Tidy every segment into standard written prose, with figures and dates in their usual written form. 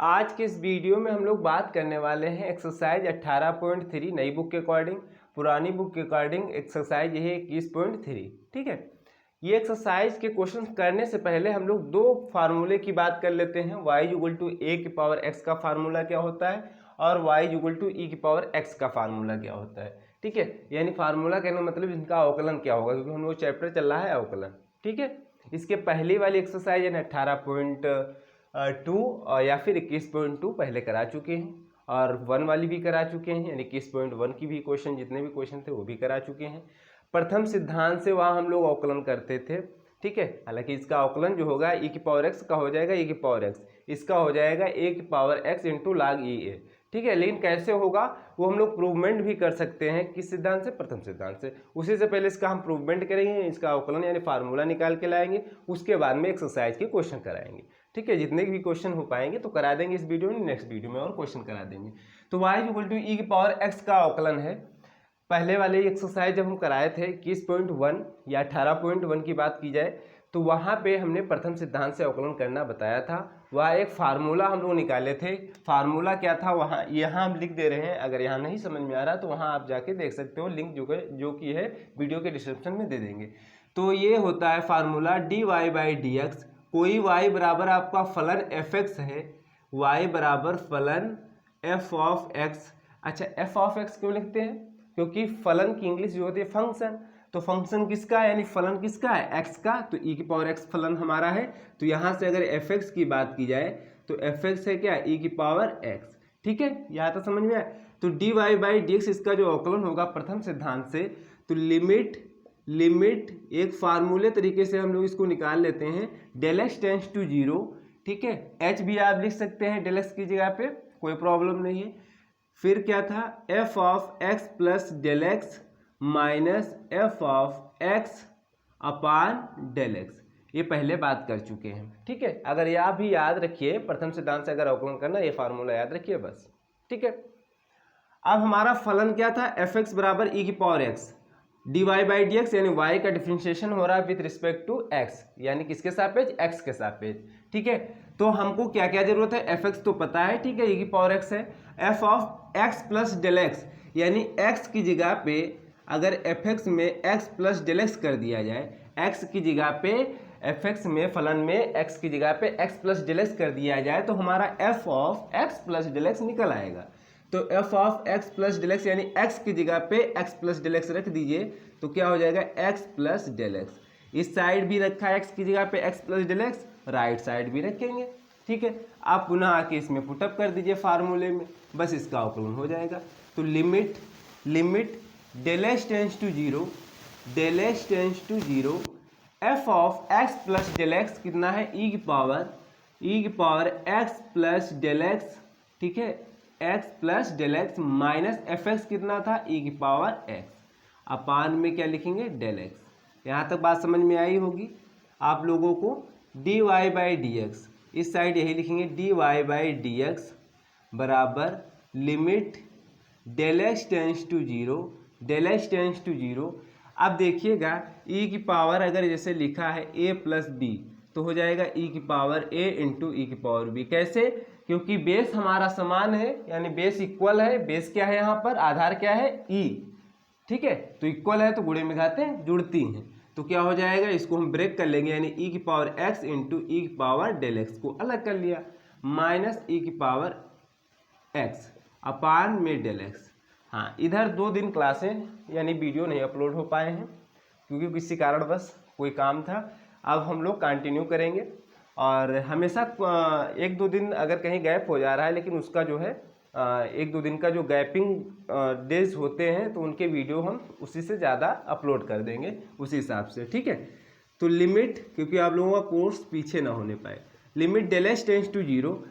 आज के इस वीडियो में हम लोग बात करने वाले हैं एक्सरसाइज 18.3 नई बुक के अकॉर्डिंग। पुरानी बुक के अकॉर्डिंग एक्सरसाइज ये है 21.3। ठीक है, ये एक्सरसाइज के क्वेश्चन करने से पहले हम लोग दो फार्मूले की बात कर लेते हैं। y इक्वल टू ए की पावर x का फार्मूला क्या होता है और y इक्वल टू ई की पावर x का फार्मूला क्या होता है। ठीक है, यानी फार्मूला कहने का मतलब इनका अवकलन क्या होगा, क्योंकि हम लोग चैप्टर चल रहा है अवकलन। ठीक है, इसके पहली वाली एक्सरसाइज यानी 18.2 या फिर 21.2 पहले करा चुके हैं और 1 वाली भी करा चुके हैं, यानी 21.1 की भी क्वेश्चन, जितने भी क्वेश्चन थे वो भी करा चुके हैं। प्रथम सिद्धांत से वहाँ हम लोग अवकलन करते थे। ठीक है, हालांकि इसका अवकलन जो होगा e की पावर x का हो जाएगा e की पावर x, इसका हो जाएगा a की power x into log e a। ठीक है, लेकिन कैसे होगा वो हम लोग प्रूवमेंट भी कर सकते हैं। किस सिद्धांत से? प्रथम सिद्धांत से। उसी से पहले इसका हम प्रूवमेंट करेंगे, इसका अवकलन यानी फार्मूला निकाल के लाएंगे, उसके बाद में एक्सरसाइज के क्वेश्चन कराएंगे। ठीक है, जितने भी क्वेश्चन हो पाएंगे तो करा देंगे इस वीडियो में, नेक्स्ट वीडियो में और क्वेश्चन करा देंगे। तो y इक्वल टू ई की पावर x का अवकलन है। पहले वाले एक्सरसाइज जब हम कराए थे 21.1 या 18.1 की बात की जाए तो वहाँ पे हमने प्रथम सिद्धांत से अवकलन करना बताया था। वह एक फार्मूला हम लोग निकाले थे। फार्मूला क्या था वहाँ, यहाँ हम लिख दे रहे हैं। अगर यहाँ नहीं समझ में आ रहा तो वहाँ आप जाके देख सकते हो, लिंक जो कि है वीडियो के डिस्क्रिप्शन में दे देंगे। तो ये होता है formula dy by d x. कोई y बराबर आपका फलन fx है, y बराबर फलन f ऑफ x। अच्छा, f ऑफ x क्यों लिखते हैं? क्योंकि फलन की इंग्लिश जो होती है फंक्शन। तो फंक्शन किसका है, यानी फलन किसका है? x का। तो e की पावर x फलन हमारा है। तो यहाँ से अगर fx की बात की जाए तो fx है क्या? e की पावर x। ठीक है, यहाँ तो समझ में आया। तो dy बाई डी एक्स इसका जो अवकलन होगा प्रथम सिद्धांत से, तो लिमिट एक फार्मूले तरीके से हम लोग इसको निकाल लेते हैं, del x tends to zero. ठीक है, h भी आप लिख सकते हैं डेल एक्स की जगह पे, कोई प्रॉब्लम नहीं है। फिर क्या था? f of x plus del x minus f of x upon del x. ये पहले बात कर चुके हैं। ठीक है, अगर यह भी याद रखिए, प्रथम सिद्धांत से अगर अवकलन करना, ये फार्मूला याद रखिए बस। ठीक है, अब हमारा फलन क्या था? एफ एक्स बराबर ई की power x, d y by d x, यानी y का डिफरेंशिएशन हो रहा है विथ रिस्पेक्ट टू x, यानी किसके सापेक्ष? x के सापेक्ष। ठीक है, तो हमको क्या क्या जरूरत है? एफ एक्स तो पता है, ठीक है, e की पावर x है। F of x plus del x, यानी x की जगह पे अगर एफ एक्स में x प्लस डेल एक्स कर दिया जाए, x की जगह पे एफ एक्स में फलन में x की जगह पे x प्लस डेल एक्स कर दिया जाए तो हमारा f of x plus del x निकल आएगा। तो f of x plus del x यानी x की जगह पे x प्लस डेल एक्स रख दीजिए तो क्या हो जाएगा? x plus del x. इस साइड भी रखा है x की जगह पे x plus del x, right side भी रखेंगे। ठीक है, आप पुनः आके इसमें पुटअप कर दीजिए फार्मूले में, बस इसका अवकलन हो जाएगा। तो limit del x tends to zero, del x tends to zero, f of x plus del x कितना है? ई की power x plus del x. ठीक है, x plus del x minus f x कितना था? e की power x अपान में क्या लिखेंगे? Del x. यहाँ तक बात समझ में आई होगी आप लोगों को। dy बाई डी एक्स, इस साइड यही लिखेंगे dy बाई डी एक्स बराबर limit del x tends to zero, del x tends to zero. अब देखिएगा e की पावर अगर जैसे लिखा है a प्लस बी तो हो जाएगा e की पावर a इंटू ई की पावर b। कैसे? क्योंकि बेस हमारा समान है, यानी बेस इक्वल है। बेस क्या है यहाँ पर? आधार क्या है? e। ठीक है, तो इक्वल है तो गुणे में घातें जुड़ती हैं, तो क्या हो जाएगा? इसको हम ब्रेक कर लेंगे, यानी e की पावर x इंटू ई की पावर डेल एक्स को अलग कर लिया, माइनस ई की पावर x अपान में डेल एक्स। हाँ, इधर 2 दिन क्लासें यानी वीडियो नहीं अपलोड हो पाए हैं क्योंकि किसी कारणवश कोई काम था। अब हम लोग कंटिन्यू करेंगे और हमेशा 1-2 दिन अगर कहीं गैप हो जा रहा है, लेकिन उसका जो है 1-2 दिन का जो गैपिंग डेज होते हैं तो उनके वीडियो हम उसी से ज़्यादा अपलोड कर देंगे उसी हिसाब से। ठीक है, तो लिमिट, क्योंकि आप लोगों का कोर्स पीछे ना होने पाए, limit del x tends to zero,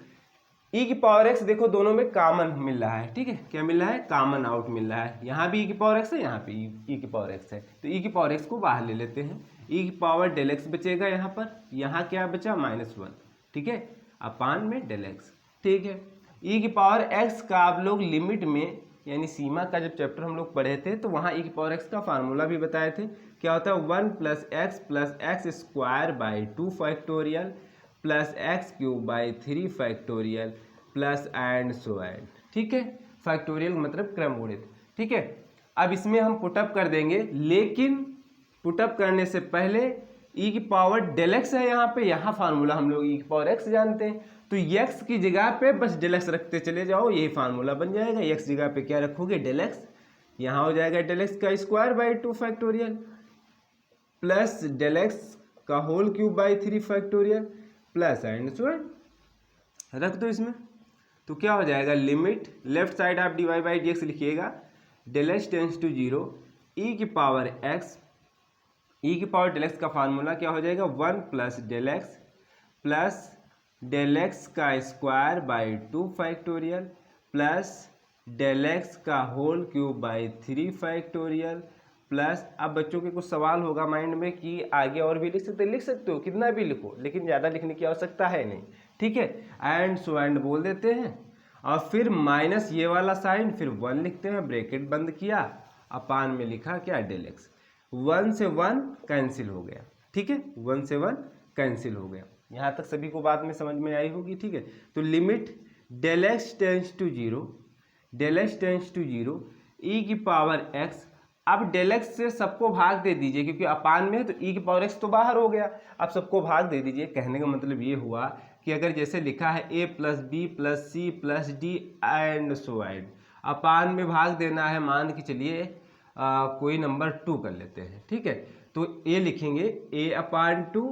e की पावर x देखो दोनों में कॉमन मिल रहा है। ठीक है, क्या मिल रहा है? कॉमन आउट मिल रहा है। यहाँ भी e की पावर x है, यहाँ पे e की पावर x है, तो e की पावर x को बाहर ले लेते हैं। e की पावर डेल x बचेगा यहाँ पर, यहाँ क्या बचा? -1। ठीक है, अपान में डेल x। ठीक है, e की पावर x का आप लोग लिमिट में यानी सीमा का जब चैप्टर हम लोग पढ़े थे तो वहाँ e की पावर x का फार्मूला भी बताए थे। क्या होता है? 1 plus x square by 2 factorial plus x cube by 3 factorial plus and so and, ठीक है। फैक्टोरियल मतलब क्रम गुणित, ठीक है। अब इसमें हम पुटअप कर देंगे, लेकिन पुटअप करने से पहले ई की पावर डेल एक्स है यहाँ पे, यहाँ फार्मूला हम लोग ई की पावर एक्स जानते हैं, तो एक्स की जगह पे बस डेल एक्स रखते चले जाओ, यही फार्मूला बन जाएगा। एक्स जगह पे क्या रखोगे, डेल एक्स, यहाँ हो जाएगा डेल एक्स का square by 2 factorial plus del x का whole cube by 3 factorial plus and so and, रख दो इसमें। तो क्या हो जाएगा, लिमिट लेफ्ट साइड आप d y by d x लिखिएगा, del x tends to zero, e की पावर एक्स, ई की पावर डेल एक्स का फार्मूला क्या हो जाएगा, 1 प्लस डेल एक्स का square by 2 factorial plus del x का whole cube by 3 factorial plus. अब बच्चों के कुछ सवाल होगा माइंड में कि आगे और भी लिख सकते हो, कितना भी लिखो, लेकिन ज़्यादा लिखने की आवश्यकता है नहीं, ठीक है। एंड सो एंड बोल देते हैं और फिर माइनस ये वाला साइन, फिर 1 लिखते हैं, ब्रैकेट बंद किया, अपान में लिखा क्या, डेल एक्स। 1 से 1 कैंसिल हो गया, ठीक है, 1 से 1 कैंसिल हो गया। यहाँ तक सभी को बात में समझ में आई होगी, ठीक है। तो limit del x tends to zero, del x tends to zero, e की पावर एक्स। अब डेल एक्स से सबको भाग दे दीजिए, क्योंकि अपान में है तो ई की पावर एक्स तो बाहर हो गया, अब सबको भाग दे दीजिए। कहने का मतलब ये हुआ कि अगर जैसे लिखा है a plus b plus c plus d and so and, upon में भाग देना है, मान के चलिए कोई नंबर 2 कर लेते हैं, ठीक है। तो ए लिखेंगे ए अपान 2,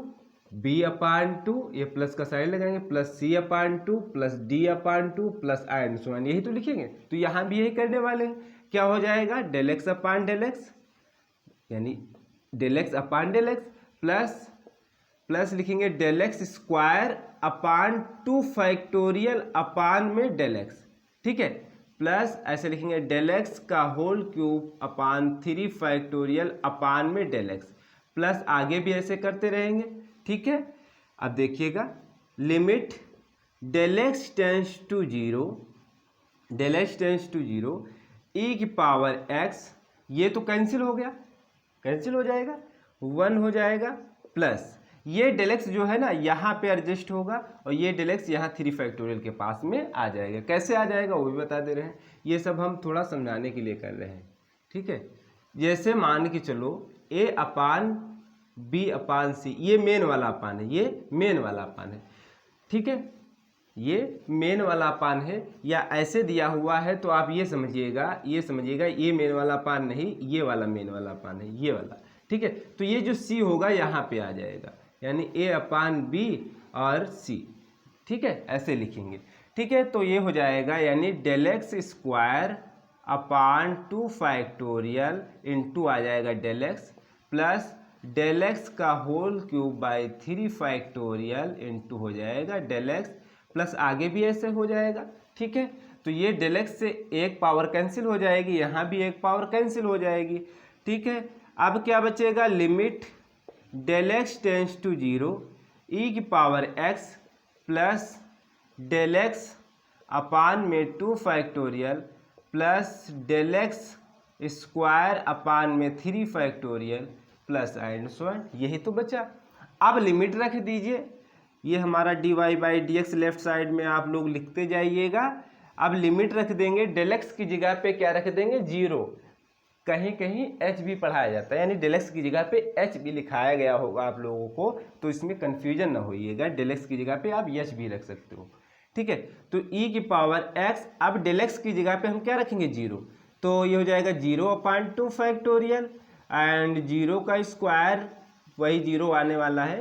बी अपान 2, ये प्लस का साइन लगाएंगे, plus c upon 2 plus d upon 2 plus and so and, यही तो लिखेंगे। तो यहाँ भी यही करने वाले हैं। क्या हो जाएगा, del x upon del x, यानी del x upon del x plus लिखेंगे del x square upon 2 factorial upon में डेल एक्स, ठीक है, प्लस ऐसे लिखेंगे डेल एक्स का whole cube upon 3 factorial upon में डेल एक्स, प्लस आगे भी ऐसे करते रहेंगे, ठीक है। अब देखिएगा, limit del x tends to zero, del x tends to zero, e की पावर एक्स, ये तो कैंसिल हो गया, कैंसिल हो जाएगा, 1 हो जाएगा, प्लस ये डेल एक्स जो है ना यहाँ पे एडजस्ट होगा और ये डेल एक्स यहाँ 3 फैक्टोरियल के पास में आ जाएगा। कैसे आ जाएगा वो भी बता दे रहे हैं, ये सब हम थोड़ा समझाने के लिए कर रहे हैं, ठीक है। जैसे मान के चलो ए अपान बी अपान सी, ये मेन वाला अपान है, ये मेन वाला अपान है, ठीक है, ये मेन वाला अपान है। या ऐसे दिया हुआ है तो आप ये समझिएगा, ये मेन वाला अपान नहीं, ये वाला मेन वाला अपान है, ये वाला, ठीक है। तो ये जो सी होगा यहाँ पे आ जाएगा, यानी ए अपान बी और सी, ठीक है, ऐसे लिखेंगे, ठीक है। तो ये हो जाएगा यानी del x square upon 2 factorial into आ जाएगा del x plus del x का whole cube by 3 factorial into हो जाएगा डेल एक्स, प्लस आगे भी ऐसे हो जाएगा, ठीक है। तो ये डेल एक्स से एक पावर कैंसिल हो जाएगी, यहाँ भी एक पावर कैंसिल हो जाएगी, ठीक है। अब क्या बचेगा, limit del x tends to zero, e की power x plus del x upon में 2 factorial plus del x square upon में 3 factorial plus and so and, यही तो बचा। अब लिमिट रख दीजिए, ये हमारा d y by d x left side में आप लोग लिखते जाइएगा। अब लिमिट रख देंगे, डेल एक्स की जगह पे क्या रख देंगे, 0, कहीं कहीं एच भी पढ़ाया जाता है, यानी डेल एक्स की जगह पे एच भी लिखाया गया होगा आप लोगों को, तो इसमें कन्फ्यूजन ना होइएगा, डेल एक्स की जगह पे आप एच भी रख सकते हो, ठीक है। तो ई की पावर एक्स, अब डेल एक्स की जगह पे हम क्या रखेंगे, 0, तो ये हो जाएगा 0 अपान 2 फैक्टोरियल एंड 0 का स्क्वायर वही 0 आने वाला है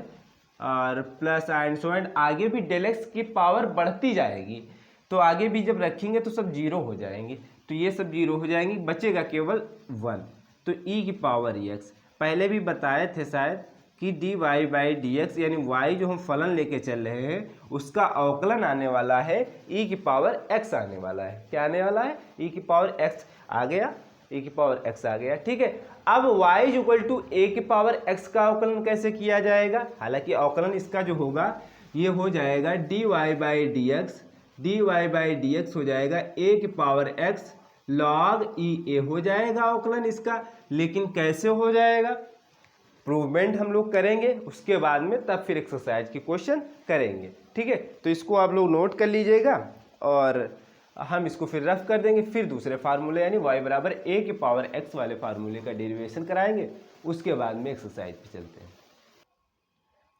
और प्लस एंड सो एंड, आगे भी डेल एक्स की पावर बढ़ती जाएगी, तो आगे भी जब रखेंगे तो सब 0 हो जाएंगे, तो ये सब 0 हो जाएंगे, बचेगा केवल 1। तो ई की पावर एक्स, पहले भी बताए थे शायद कि d y by d x, यानी वाई जो हम फलन लेके चल रहे हैं उसका अवकलन आने वाला है, ई की पावर एक्स आने वाला है। क्या आने वाला है, ई की पावर एक्स आ गया, ए की पावर एक्स आ गया, ठीक है। अब y इक्वल टू ए की पावर x का अवकलन कैसे किया जाएगा, हालांकि अवकलन इसका जो होगा ये हो जाएगा d y by d x हो जाएगा ए की power x log e a हो जाएगा अवकलन इसका। लेकिन कैसे हो जाएगा, प्रूवमेंट हम लोग करेंगे, उसके बाद में तब फिर एक्सरसाइज के क्वेश्चन करेंगे, ठीक है। तो इसको आप लोग नोट कर लीजिएगा और हम इसको फिर रफ कर देंगे, फिर दूसरे फार्मूले यानी y बराबर a की पावर x वाले फार्मूले का डेरिवेशन कराएंगे, उसके बाद में एक्सरसाइज पे चलते हैं।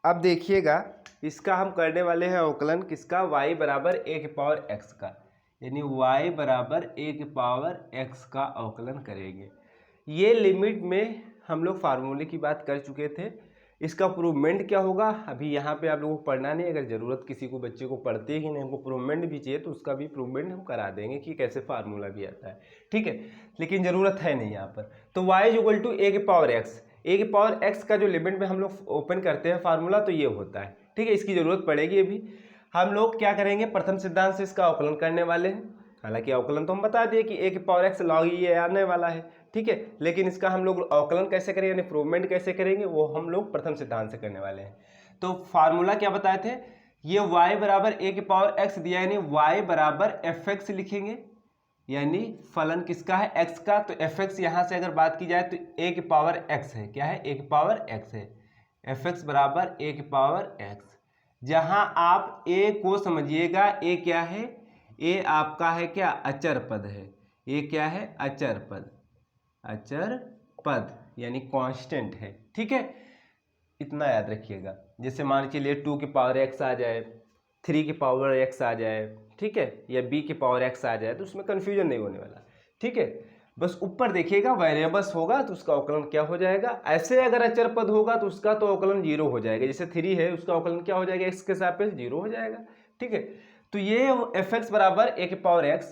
अब देखिएगा इसका हम करने वाले हैं अवकलन किसका, y बराबर a की पावर x का, यानी y बराबर a की पावर x का अवकलन करेंगे। ये लिमिट में हम लोग फार्मूले की बात कर चुके थे। इसका प्रूवमेंट क्या होगा अभी यहाँ पे आप लोगों को पढ़ना नहीं, अगर ज़रूरत किसी को बच्चे को पढ़ते ही नहीं, हमको प्रूवमेंट भी चाहिए तो उसका भी प्रूवमेंट हम करा देंगे कि कैसे फार्मूला भी आता है, ठीक है, लेकिन ज़रूरत है नहीं यहाँ पर। तो y इक्वल टू a की पावर x, a की पावर x का जो लिमिट में हम लोग ओपन करते हैं फार्मूला तो ये होता है, ठीक है, इसकी ज़रूरत पड़ेगी। अभी हम लोग क्या करेंगे, प्रथम सिद्धांत से इसका अवकलन करने वाले हैं। हालांकि अवकलन तो हम बता दिए कि a की पावर x लॉग ये आने वाला है, ठीक है, लेकिन इसका हम लोग अवकलन कैसे करेंगे यानी प्रूवमेंट कैसे करेंगे वो हम लोग प्रथम सिद्धांत से करने वाले हैं। तो फार्मूला क्या बताए थे, ये y बराबर a की पावर x दिया यानी y बराबर fx लिखेंगे, यानी फलन किसका है, x का, तो fx यहाँ से अगर बात की जाए तो a की पावर x है, क्या है, a की पावर x है, fx बराबर a की पावर x। जहाँ आप a को समझिएगा, a क्या है, a आपका है क्या, अचर पद है, a क्या है, अचर पद, अचर पद यानी कांस्टेंट है, ठीक है, इतना याद रखिएगा। जैसे मान के लिए 2 की पावर x आ जाए, 3 की पावर x आ जाए, ठीक है, या b की पावर x आ जाए तो उसमें कन्फ्यूजन नहीं होने वाला, ठीक है। बस ऊपर देखिएगा वेरिएबल्स होगा तो उसका अवकलन क्या हो जाएगा, ऐसे अगर अचर पद होगा तो उसका तो अवकलन 0 हो जाएगा, जैसे 3 है उसका अवकलन क्या हो जाएगा, x के सापेक्ष 0 हो जाएगा, ठीक है। तो ये fx बराबर a की पावर x,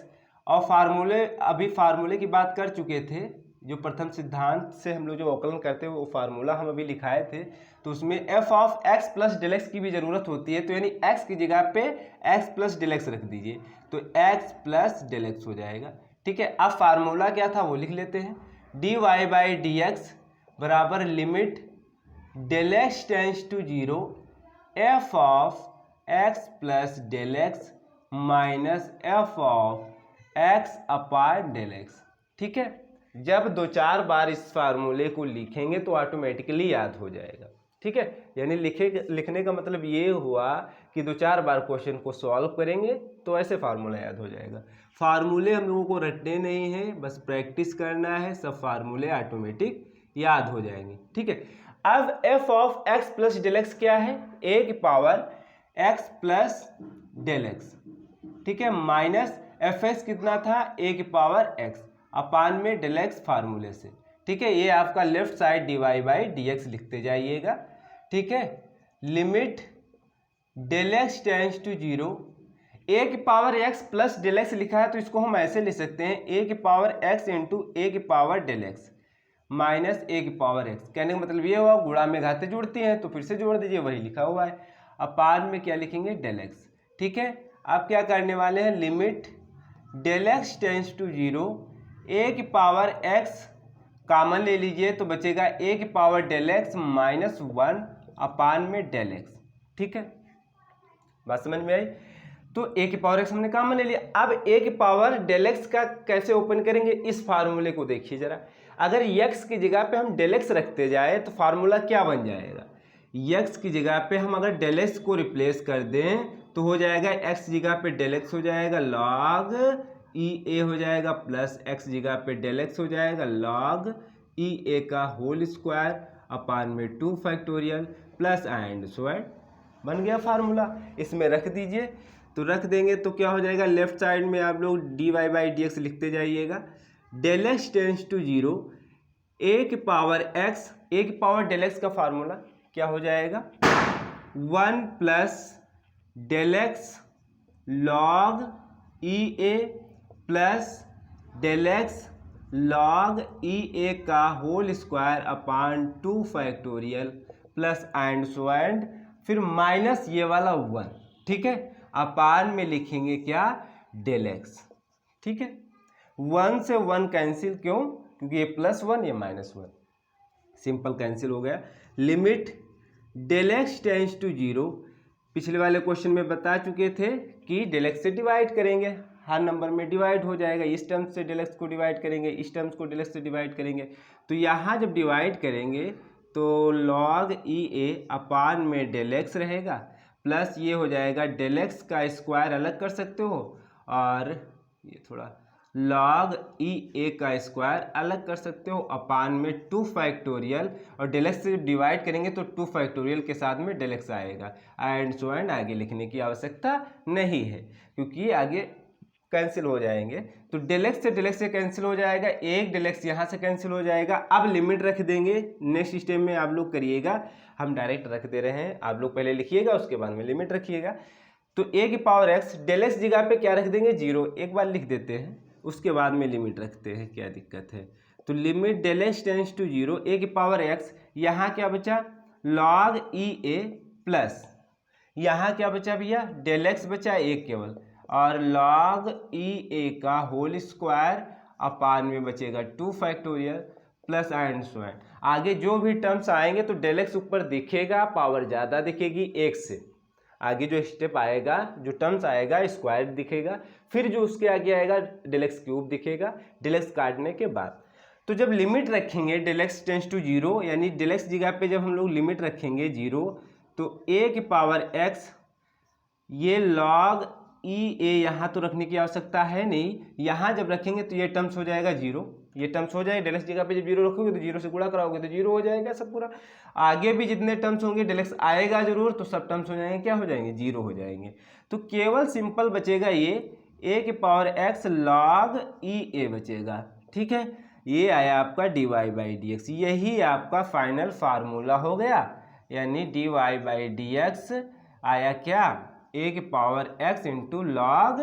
और फार्मूले अभी फार्मूले की बात कर चुके थे, जो प्रथम सिद्धांत से हम लोग जो अवकलन करते हैं वो फार्मूला हम अभी लिखाए थे, तो उसमें f of x plus del x की भी ज़रूरत होती है, तो यानी x की जगह पे x प्लस डेल एक्स रख दीजिए तो x प्लस डेल एक्स हो जाएगा, ठीक है। अब फार्मूला क्या था वो लिख लेते हैं, dy बाई डी एक्स बराबर limit del x tends to 0 f of x plus del x minus f of x upon del x, ठीक है। जब 2-4 बार इस फार्मूले को लिखेंगे तो ऑटोमेटिकली याद हो जाएगा, ठीक है, यानी लिखने का मतलब ये हुआ कि 2-4 बार क्वेश्चन को सॉल्व करेंगे तो ऐसे फार्मूला याद हो जाएगा। फार्मूले हम लोगों को रटने नहीं है, बस प्रैक्टिस करना है, सब फार्मूले ऑटोमेटिक याद हो जाएंगे, ठीक है। अब f of x plus del x क्या है, a की power x plus del x, ठीक है, माइनस fx कितना था, a की पावर x अपान में डेल एक्स फार्मूले से, ठीक है। ये आपका left side dy by d x लिखते जाइएगा, ठीक है। Limit del x tends to 0, a की power x plus del x लिखा है तो इसको हम ऐसे लिख सकते हैं, a की पावर x इंटू a की power del x minus a की पावर x। कहने का मतलब ये हुआ गुणा में घाते जुड़ती हैं तो फिर से जोड़ दीजिए, वही लिखा हुआ है। अपान में क्या लिखेंगे, डेल एक्स, ठीक है। आप क्या करने वाले हैं, limit del x tends to 0, a की पावर x कॉमन ले लीजिए तो बचेगा a की power del x minus 1 upon में डेल एक्स, ठीक है, बात समझ में आई। तो a की पावर x हमने कॉमन ले लिया। अब a की पावर डेल एक्स का कैसे ओपन करेंगे, इस फार्मूले को देखिए जरा। अगर x की जगह पे हम डेल एक्स रखते जाए तो फार्मूला क्या बन जाएगा, x की जगह पे हम अगर डेल एक्स को रिप्लेस कर दें तो हो जाएगा x जगह पे डेल एक्स हो जाएगा लॉग ई ए हो जाएगा, प्लस x जगह पे डेल एक्स हो जाएगा लॉग ई ए का होल स्क्वायर अपान में 2 फैक्टोरियल प्लस एंड स्क्वायर, बन गया फार्मूला। इसमें रख दीजिए, तो रख देंगे तो क्या हो जाएगा, लेफ्ट साइड में आप लोग dy बाई डी एक्स लिखते जाइएगा, del x tends to 0, a की पावर x, a की पावर डेल एक्स का फार्मूला क्या हो जाएगा, 1 plus del x log e a plus del x log e a का whole square upon 2 factorial plus and so and, फिर minus ये वाला 1, ठीक है, अपान में लिखेंगे क्या, डेल एक्स, ठीक है। 1 से 1 कैंसिल, क्यों, क्योंकि ये +1 ये -1, सिंपल कैंसिल हो गया। Limit del x tends to 0, पिछले वाले क्वेश्चन में बता चुके थे कि डेल एक्स से डिवाइड करेंगे, हर नंबर में डिवाइड हो जाएगा, इस टर्म से डेल एक्स को डिवाइड करेंगे, इस टर्म्स को डेल एक्स से डिवाइड करेंगे, तो यहाँ जब डिवाइड करेंगे तो लॉग ई ए अपान में डेल एक्स रहेगा, प्लस ये हो जाएगा डेल एक्स का स्क्वायर अलग कर सकते हो और ये थोड़ा log ई ए का स्क्वायर अलग कर सकते हो अपान में 2 फैक्टोरियल, और डेल एक्स से जब डिवाइड करेंगे तो 2 फैक्टोरियल के साथ में डेल एक्स आएगा। एंड सो एंड आगे लिखने की आवश्यकता नहीं है क्योंकि आगे कैंसिल हो जाएंगे। तो डेल एक्स से कैंसिल हो जाएगा, एक डेल एक्स यहाँ से कैंसिल हो जाएगा। अब लिमिट रख देंगे, नेक्स्ट स्टेप में आप लोग करिएगा, हम डायरेक्ट रख दे रहे हैं, आप लोग पहले लिखिएगा उसके बाद में लिमिट रखिएगा। तो ए की पावर एक्स डेल एक्स जगह पे क्या रख देंगे 0, एक बार लिख देते हैं उसके बाद में लिमिट रखते हैं, क्या दिक्कत है। तो limit del x tends to 0, a की पावर एक्स, यहाँ क्या बचा log ई ए प्लस यहाँ क्या बचा भैया डेल एक्स बचा एक केवल, और log ई ए का होल स्क्वायर अपान में बचेगा 2 factorial plus and so and. आगे जो भी टर्म्स आएंगे तो डेल एक्स ऊपर दिखेगा, पावर ज़्यादा दिखेगी एक से। आगे जो स्टेप आएगा, जो टर्म्स आएगा स्क्वायर दिखेगा, फिर जो उसके आगे आएगा डेल एक्स क्यूब दिखेगा डेल एक्स काटने के बाद। तो जब लिमिट रखेंगे डेल एक्स टेंस टू 0, यानी डेल एक्स जगह पे जब हम लोग लिमिट रखेंगे 0, तो ए की पावर एक्स ये log ई ए यहाँ तो रखने की आवश्यकता है नहीं, यहाँ जब रखेंगे तो ये टर्म्स हो जाएगा 0, ये टर्म्स हो जाएगा। डेल एक्स जगह पे जब 0 रखोगे तो 0 से गुणा कराओगे तो 0 हो जाएगा सब पूरा। आगे भी जितने टर्म्स होंगे डेल एक्स आएगा जरूर, तो सब टर्म्स हो जाएंगे, क्या हो जाएंगे 0 हो जाएंगे। तो केवल सिंपल बचेगा ये ए की पावर एक्स log ई ए बचेगा। ठीक है, ये आया आपका dy बाई डी एक्स, यही आपका फाइनल फार्मूला हो गया। यानी dy बाई डी एक्स आया क्या ए की power x into log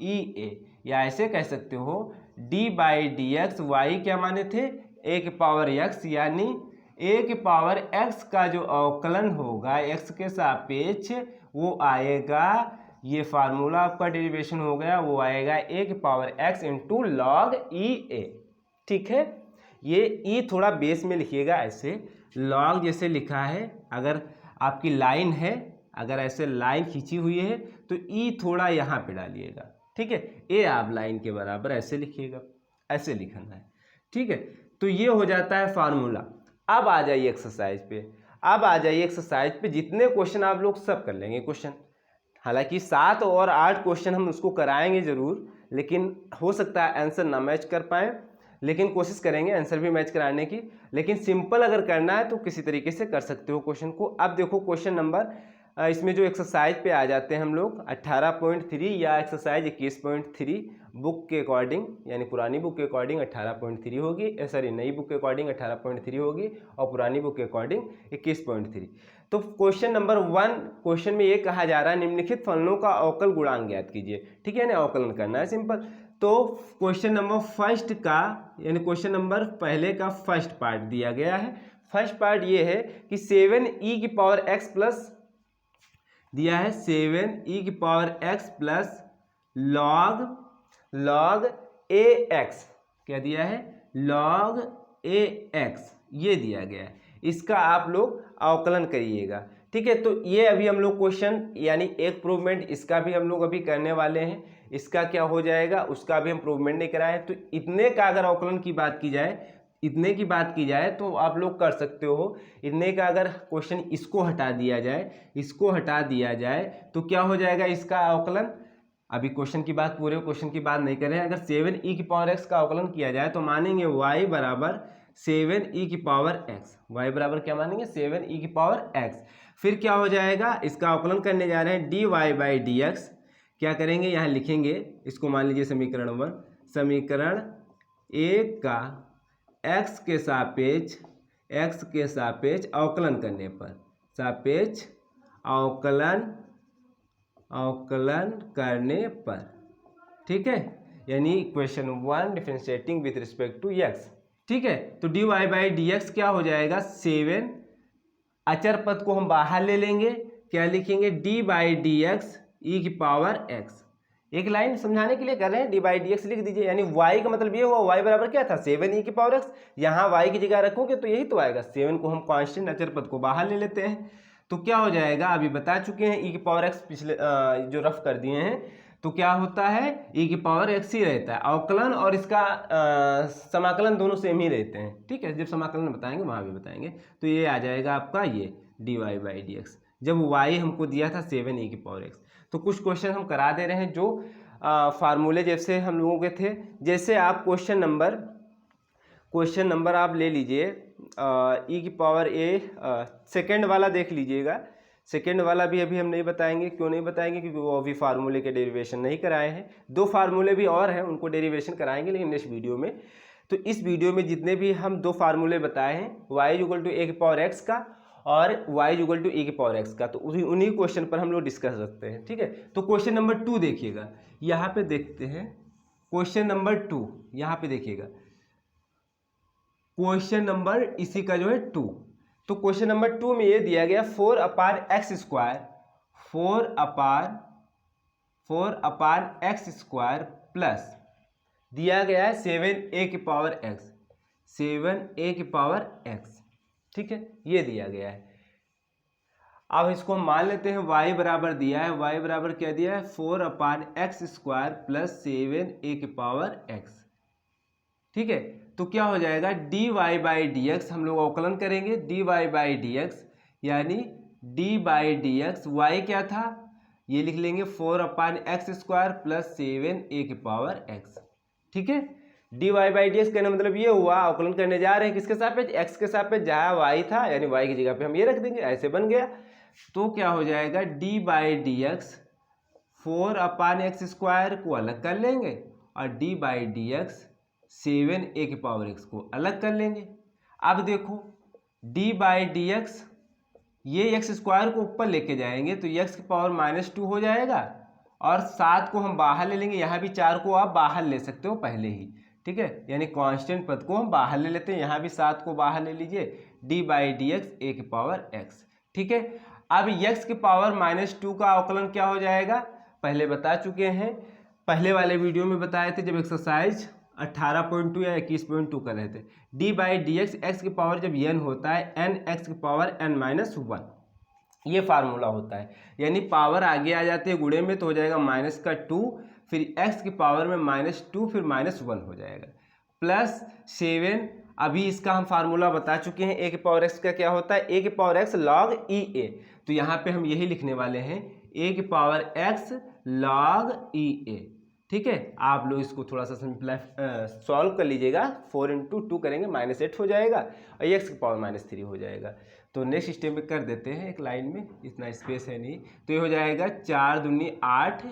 e a, या ऐसे कह सकते हो d by d x, y क्या माने थे ए की पावर x, यानी ए की पावर x का जो अवकलन होगा x के सापेक्ष वो आएगा, ये फार्मूला आपका डेरिवेशन हो गया, वो आएगा ए की power x into log e ए। ठीक है, ये ई थोड़ा बेस में लिखिएगा ऐसे, log जैसे लिखा है, अगर आपकी लाइन है, अगर ऐसे लाइन खींची हुई है तो ई थोड़ा यहाँ पे डालिएगा। ठीक है, ए आप लाइन के बराबर ऐसे लिखिएगा, ऐसे लिखना है। ठीक है, तो ये हो जाता है फार्मूला। अब आ जाइए एक्सरसाइज पे, अब आ जाइए एक्सरसाइज पे, जितने क्वेश्चन आप लोग सब कर लेंगे क्वेश्चन। हालांकि 7 और 8 क्वेश्चन हम उसको कराएंगे जरूर, लेकिन हो सकता है आंसर ना मैच कर पाए, लेकिन कोशिश करेंगे आंसर भी मैच कराने की। लेकिन सिंपल अगर करना है तो किसी तरीके से कर सकते हो क्वेश्चन को। अब देखो क्वेश्चन नंबर, इसमें जो एक्सरसाइज पे आ जाते हैं हम लोग 18.3 या एक्सरसाइज 21.3 बुक के अकॉर्डिंग, यानी पुरानी बुक के अकॉर्डिंग 18.3 होगी, सॉरी नई बुक के अकॉर्डिंग 18.3 होगी और पुरानी बुक के अकॉर्डिंग 21.3। तो क्वेश्चन नंबर 1 क्वेश्चन में ये कहा जा रहा है निम्नलिखित फलनों का अवकल गुणांक ज्ञात कीजिए। ठीक है ना, अवकलन करना है सिंपल। तो क्वेश्चन नंबर फर्स्ट का, यानी क्वेश्चन नंबर पहले का फर्स्ट पार्ट दिया गया है। फर्स्ट पार्ट ये है कि 7e की पावर x प्लस दिया है, 7e की power x plus log ax, क्या दिया है log ax, ये दिया गया है। इसका आप लोग अवकलन करिएगा। ठीक है, तो ये अभी हम लोग क्वेश्चन यानी एक प्रूवमेंट इसका भी हम लोग अभी करने वाले हैं। इसका क्या हो जाएगा, उसका भी हम प्रूवमेंट नहीं कराए। तो इतने का अगर अवकलन की बात की जाए, इतने की बात की जाए तो आप लोग कर सकते हो। इतने का अगर क्वेश्चन इसको हटा दिया जाए, इसको हटा दिया जाए तो क्या हो जाएगा इसका अवकलन। अभी क्वेश्चन की बात, पूरे क्वेश्चन की बात नहीं कर रहे हैं। अगर 7e की पावर x का अवकलन किया जाए तो मानेंगे y बराबर 7e की पावर x, y बराबर क्या मानेंगे 7e की पावर x। फिर क्या हो जाएगा, इसका अवकलन करने जा रहे हैं dy बाई डी एक्स। क्या करेंगे, यहाँ लिखेंगे इसको, मान लीजिए समीकरण 1, समीकरण 1 का x के सापेक्ष अवकलन करने पर, सापेक्ष अवकलन करने पर। ठीक है, यानी question 1 differentiating with respect to x। ठीक है, तो dy बाई डी एक्स क्या हो जाएगा 7, अचर पद को हम बाहर ले लेंगे, क्या लिखेंगे d by d x e की पावर x। एक लाइन समझाने के लिए कर रहे हैं, डी बाई डी एक्स लिख दीजिए। यानी y का मतलब ये हुआ, y बराबर क्या था 7e की पावर x, यहाँ y की जगह रखोगे तो यही तो आएगा। 7 को हम कांस्टेंट अचर पद को बाहर ले लेते हैं, तो क्या हो जाएगा, अभी बता चुके हैं e की पावर x पिछले जो रफ कर दिए हैं, तो क्या होता है e की पावर x ही रहता है। अवकलन और इसका समाकलन दोनों सेम ही रहते हैं। ठीक है, जब समाकलन बताएंगे वहाँ भी बताएंगे। तो ये आ जाएगा आपका ये dy बाई डी एक्स, जब y हमको दिया था 7e की पावर x। तो कुछ क्वेश्चन हम करा दे रहे हैं जो फार्मूले जैसे हम लोगों के थे, जैसे आप क्वेश्चन नंबर आप ले लीजिए ई की पावर ए, सेकेंड वाला देख लीजिएगा। सेकेंड वाला भी अभी हम नहीं बताएंगे, क्यों नहीं बताएंगे, क्योंकि वो अभी फार्मूले के डेरिवेशन नहीं कराए हैं। 2 फार्मूले भी और हैं, उनको डेरिवेशन कराएंगे लेकिन नेक्स्ट वीडियो में। तो इस वीडियो में जितने भी हम 2 फार्मूले बताए हैं, y = a की पावर x का और y = a की पावर x का, तो उन्हीं क्वेश्चन पर हम लोग डिस्कस रखते हैं। ठीक है, तो क्वेश्चन नंबर 2 देखिएगा, यहाँ पे देखते हैं क्वेश्चन नंबर 2, यहाँ पे देखिएगा क्वेश्चन नंबर इसी का जो है 2। तो क्वेश्चन नंबर 2 में ये दिया गया 4/x² प्लस दिया गया है 7a की पावर x। ठीक है, ये दिया गया है। अब इसको हम मान लेते हैं y बराबर दिया है, y बराबर क्या दिया है 4/x² प्लस 7a की पावर x। ठीक है, तो क्या हो जाएगा dy/dx, हम लोग अवकलन करेंगे dy/dx, यानी d/dx y क्या था, ये लिख लेंगे 4/x² प्लस 7a की पावर x। ठीक है, dy/dx कहने मतलब ये हुआ, अवकलन करने जा रहे हैं किसके सापेक्ष, x के सापेक्ष, जहाँ y था यानी y की जगह पे हम ये रख देंगे, ऐसे बन गया। तो क्या हो जाएगा d/dx 4/x² को अलग कर लेंगे और d/dx 7a की पावर x को अलग कर लेंगे। अब देखो d/dx, ये x² को ऊपर लेके जाएंगे तो x की पावर -2 हो जाएगा और 7 को हम बाहर ले लेंगे, यहाँ भी 4 को आप बाहर ले सकते हो पहले ही। ठीक है, यानी कांस्टेंट पद को हम बाहर ले लेते हैं, यहाँ भी 7 को बाहर ले लीजिए, d/dx a की पावर x। ठीक है, अब x की पावर -2 का अवकलन क्या हो जाएगा, पहले बता चुके हैं, पहले वाले वीडियो में बताए थे जब एक्सरसाइज 18.2 या 21.2 कर रहे थे। d/dx x की पावर जब n होता है n x की पावर n-1, ये फार्मूला होता है, यानी पावर आगे आ जाती है गुणे में तो हो जाएगा -2, फिर x की पावर में -2, फिर -1 हो जाएगा, प्लस 7। अभी इसका हम फार्मूला बता चुके हैं, a की पावर x का क्या होता है, a की पावर x log EA, तो यहाँ पे हम यही लिखने वाले हैं a की पावर x log EA। ठीक है, आप लोग इसको थोड़ा सा सॉल्व कर लीजिएगा, 4 × 2 करेंगे -8 हो जाएगा और x की पावर -3 हो जाएगा। तो नेक्स्ट स्टेप में कर देते हैं एक लाइन में, इतना स्पेस है नहीं, तो ये हो जाएगा 4 दूनी 8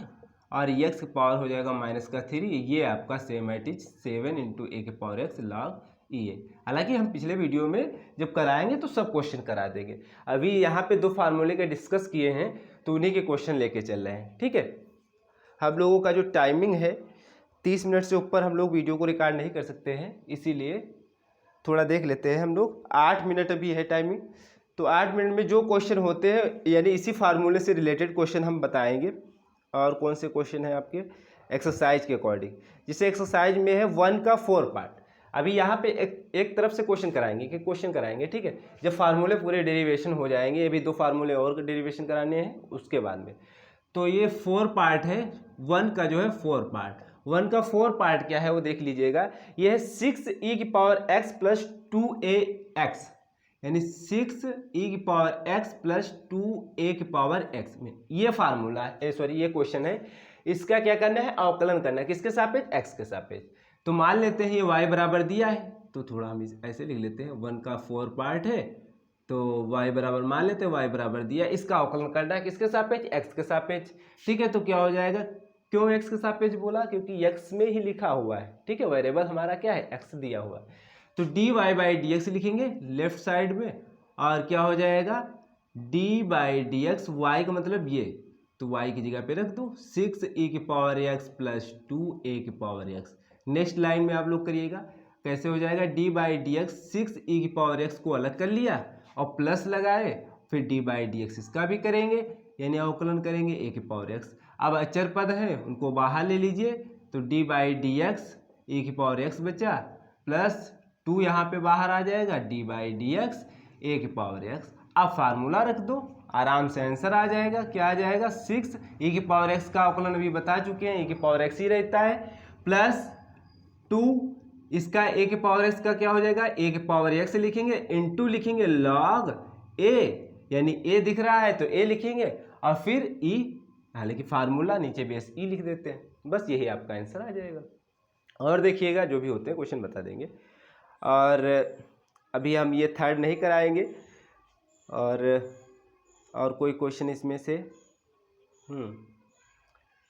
और x की पावर हो जाएगा -3, ये आपका सेम एट इज 7 × a की पावर x log EA। हालांकि हम पिछले वीडियो में जब कराएंगे तो सब क्वेश्चन करा देंगे, अभी यहाँ पे 2 फार्मूले के डिस्कस किए हैं तो उन्हीं के क्वेश्चन लेके चल रहे हैं। ठीक है, हम लोगों का जो टाइमिंग है 30 मिनट से ऊपर हम लोग वीडियो को रिकॉर्ड नहीं कर सकते हैं, इसीलिए थोड़ा देख लेते हैं हम लोग। 8 मिनट अभी है टाइमिंग, तो 8 मिनट में जो क्वेश्चन होते हैं यानी इसी फार्मूले से रिलेटेड क्वेश्चन हम बताएंगे। और कौन से क्वेश्चन है आपके एक्सरसाइज के अकॉर्डिंग, जिसे एक्सरसाइज में है 1 का 4 पार्ट। अभी यहाँ पे एक तरफ से क्वेश्चन कराएंगे कि क्वेश्चन कराएंगे। ठीक है, जब फार्मूले पूरे डेरिवेशन हो जाएंगे, ये भी 2 फार्मूले और डेरिवेशन कराने हैं उसके बाद में, तो ये 4 पार्ट है, 1 का जो है 4 पार्ट। 1 का 4 पार्ट क्या है वो देख लीजिएगा, ये है 6e की पावर x प्लस 2ax, यानी 6e की पावर x प्लस 2a की पावर x में ये फार्मूला है, सॉरी ये क्वेश्चन है। इसका क्या करना है, अवकलन करना है, किसके सापेक्ष, x के सापेक्ष। तो मान लेते हैं ये y बराबर दिया है, तो थोड़ा हम ऐसे लिख लेते हैं, 1 का 4 पार्ट है तो y बराबर मान लेते हैं, y बराबर दिया, इसका अवकलन करना है किसके सापेक्ष, x के सापेक्ष। ठीक है, तो क्या हो जाएगा, क्यों x के सापेक्ष बोला, क्योंकि x में ही लिखा हुआ है। ठीक है, वेरिएबल हमारा क्या है, x दिया हुआ है, तो dy/dx लिखेंगे लेफ्ट साइड में, और क्या हो जाएगा d/dx, y का मतलब ये, तो y की जगह पे रख दो 6e की पावर x प्लस 2a की पावर x। नेक्स्ट लाइन में आप लोग करिएगा, कैसे हो जाएगा, d/dx 6e की पावर x को अलग कर लिया और प्लस लगाए, फिर d/dx इसका भी करेंगे, यानी अवकलन करेंगे a की पावर x। अब अचर पद है उनको बाहर ले लीजिए, तो d/dx e की पावर x बचा, प्लस 2 यहाँ पे बाहर आ जाएगा, d/dx a की पावर x। अब फार्मूला रख दो, आराम से आंसर आ जाएगा। क्या आ जाएगा, 6e की पावर x का अवकलन अभी बता चुके हैं, e की पावर x ही रहता है, प्लस 2 इसका a की पावर x का क्या हो जाएगा, a की पावर x लिखेंगे, इंटू लिखेंगे log a, यानी a दिख रहा है तो a लिखेंगे, और फिर e, हालांकि फार्मूला नीचे बेस e लिख देते हैं। बस यही आपका आंसर आ जाएगा। और देखिएगा जो भी होते हैं क्वेश्चन बता देंगे। और अभी हम ये थर्ड नहीं कराएंगे। और कोई क्वेश्चन इसमें से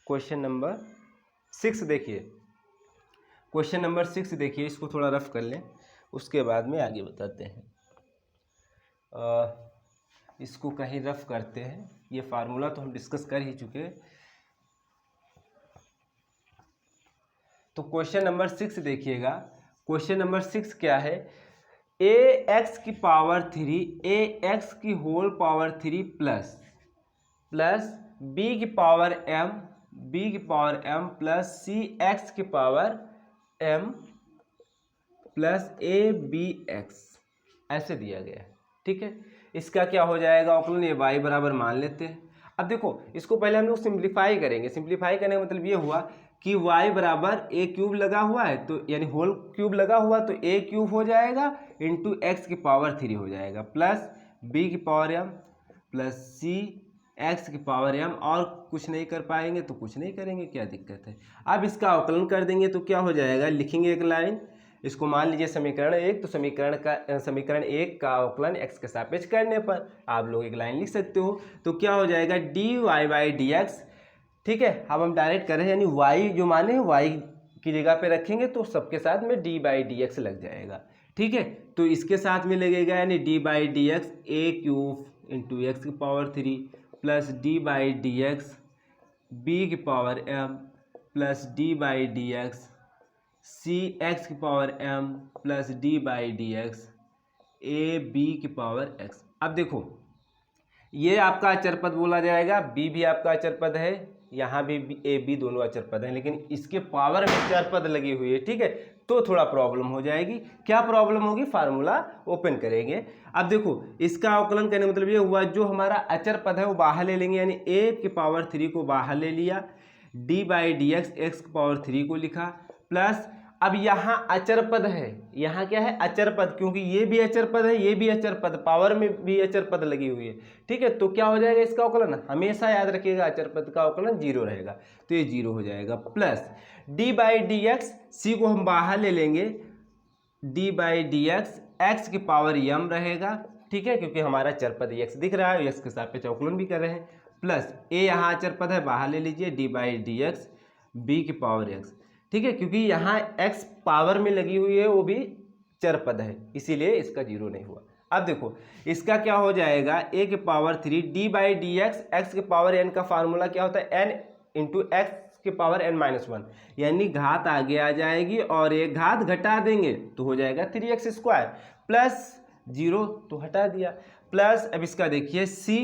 क्वेश्चन नंबर 6 देखिए। क्वेश्चन नंबर 6 देखिए, इसको थोड़ा रफ कर लें, उसके बाद में आगे बताते हैं। इसको कहीं रफ करते हैं। ये फार्मूला तो हम डिस्कस कर ही चुके हैं। तो क्वेश्चन नंबर 6 देखिएगा। क्वेश्चन नंबर 6 क्या है? ए एक्स की पावर 3 ए एक्स की होल पावर 3 प्लस बी की power m plus c x की power m plus a b x ऐसे दिया गया है। ठीक है, इसका क्या हो जाएगा अवकलन? ये y बराबर मान लेते हैं। अब देखो, इसको पहले हम लोग सिंप्लीफाई करेंगे। सिंप्लीफाई करने का मतलब ये हुआ कि y बराबर ए क्यूब लगा हुआ है, तो यानी होल क्यूब लगा हुआ, तो ए क्यूब हो जाएगा इंटू एक्स की पावर 3 हो जाएगा, प्लस बी की power m plus c x की पावर m। और कुछ नहीं कर पाएंगे तो कुछ नहीं करेंगे, क्या दिक्कत है। अब इसका अवकलन कर देंगे तो क्या हो जाएगा? लिखेंगे एक लाइन, इसको मान लीजिए समीकरण 1, तो समीकरण 1 का अवकलन x के सापेक्ष करने पर आप लोग एक लाइन लिख सकते हो। तो क्या हो जाएगा? dy/dx। ठीक है, अब हम डायरेक्ट कर रहे हैं, यानी y जो माने y की जगह पे रखेंगे तो सबके साथ में d/dx लग जाएगा। ठीक है, तो इसके साथ में लगेगा, यानी d/dx a cube into x की पावर 3 प्लस d/dx b की power m plus d/dx c x की power m plus d/dx a b की पावर x। अब देखो, ये आपका अचर पद बोला जाएगा, b भी आपका अचर पद है, यहाँ भी ए बी दोनों अचर पद हैं, लेकिन इसके पावर में चर पद लगी हुई है। ठीक है, तो थोड़ा प्रॉब्लम हो जाएगी। क्या प्रॉब्लम होगी? फार्मूला ओपन करेंगे। अब देखो, इसका अवकलन करने मतलब ये हुआ, जो हमारा अचर पद है वो बाहर ले लेंगे, यानी ए की पावर 3 को बाहर ले लिया, d/dx एक्स की पावर 3 को लिखा, प्लस अब यहाँ अचर पद है, यहाँ क्या है? अचर पद, क्योंकि ये भी अचर पद है, ये भी अचर पद, पावर में भी अचर पद लगी हुई है। ठीक है, तो क्या हो जाएगा इसका अवकलन? हमेशा याद रखिएगा अचर पद का अवकलन 0 रहेगा, तो ये 0 हो जाएगा, प्लस d/dx सी को हम बाहर ले लेंगे, d/dx एक्स की पावर m रहेगा। ठीक है, क्योंकि हमारा अचर पद x दिख रहा है, x के सापेक्ष अवकलन भी कर रहे हैं, प्लस ए यहाँ अचर पद है, बाहर ले लीजिए, d/dx b की पावर x। ठीक है, क्योंकि यहाँ x पावर में लगी हुई है, वो भी चर पद है, इसीलिए इसका 0 नहीं हुआ। अब देखो, इसका क्या हो जाएगा? a की पावर 3 d/dx x की पावर n का फार्मूला क्या होता है? n इंटू एक्स की पावर n-1, यानी घात आगे आ जाएगी और एक घात घटा देंगे तो हो जाएगा 3x² प्लस 0 तो हटा दिया, प्लस अब इसका देखिए c,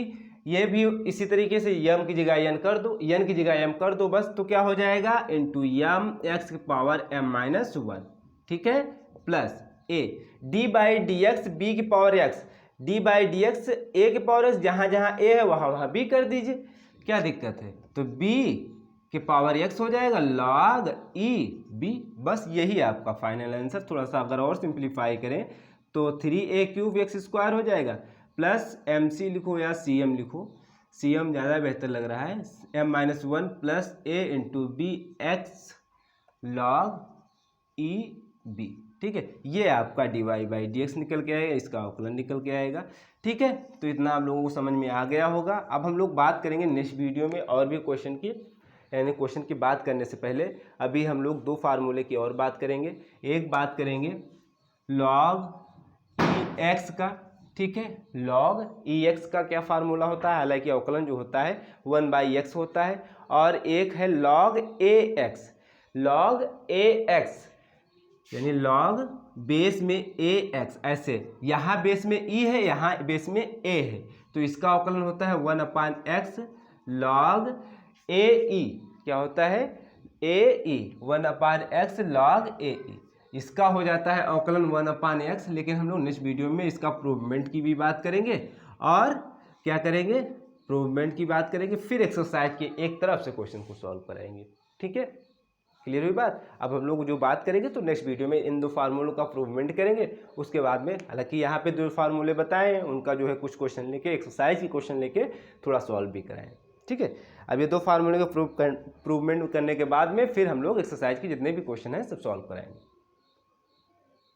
ये भी इसी तरीके से m की जगह n कर दो, n की जगह m कर दो बस, तो क्या हो जाएगा? इंटू m एक्स की पावर m-1। ठीक है, प्लस a d/dx b की पावर x, d/dx a की पावर x, जहाँ जहाँ a है वहाँ b कर दीजिए, क्या दिक्कत है? तो b की पावर x हो जाएगा log e b। बस यही आपका फाइनल आंसर। थोड़ा सा अगर और सिंप्लीफाई करें तो 3a³ x² हो जाएगा, प्लस mc लिखो या cm लिखो, cm ज़्यादा बेहतर लग रहा है, m-1 plus a into b x log e b। ठीक है, ये आपका dy/dx निकल के आएगा, इसका अवकलन निकल के आएगा। ठीक है, तो इतना आप लोगों को समझ में आ गया होगा। अब हम लोग बात करेंगे नेक्स्ट वीडियो में और भी क्वेश्चन की, यानी क्वेश्चन की बात करने से पहले अभी हम लोग 2 फार्मूले की और बात करेंगे। एक बात करेंगे log ex का। ठीक है, log ex का क्या फार्मूला होता है? हालांकि अवकलन जो होता है 1/x होता है, और एक है log ax। log ax यानी log बेस में ax, ऐसे यहाँ बेस में e है, यहाँ बेस में a है, तो इसका अवकलन होता है 1/x log ae। क्या होता है? ae 1/x log ae। इसका हो जाता है अवकलन 1/x, लेकिन हम लोग नेक्स्ट वीडियो में इसका प्रूवमेंट की भी बात करेंगे, और क्या करेंगे? प्रूवमेंट की बात करेंगे, फिर एक्सरसाइज के एक तरफ से क्वेश्चन को सॉल्व कराएंगे। ठीक है, क्लियर हुई बात? अब हम लोग जो बात करेंगे तो नेक्स्ट वीडियो में इन 2 फार्मूलों का प्रूवमेंट करेंगे, उसके बाद में, हालांकि यहाँ पे 2 फार्मूले बताए हैं, उनका जो है कुछ क्वेश्चन लेके, एक्सरसाइज की क्वेश्चन लेके थोड़ा सॉल्व भी कराएं। ठीक है। अब ये दो फार्मूले को प्रूवमेंट करने के बाद में फिर हम लोग एक्सरसाइज के जितने भी क्वेश्चन हैं सब सॉल्व कराएंगे।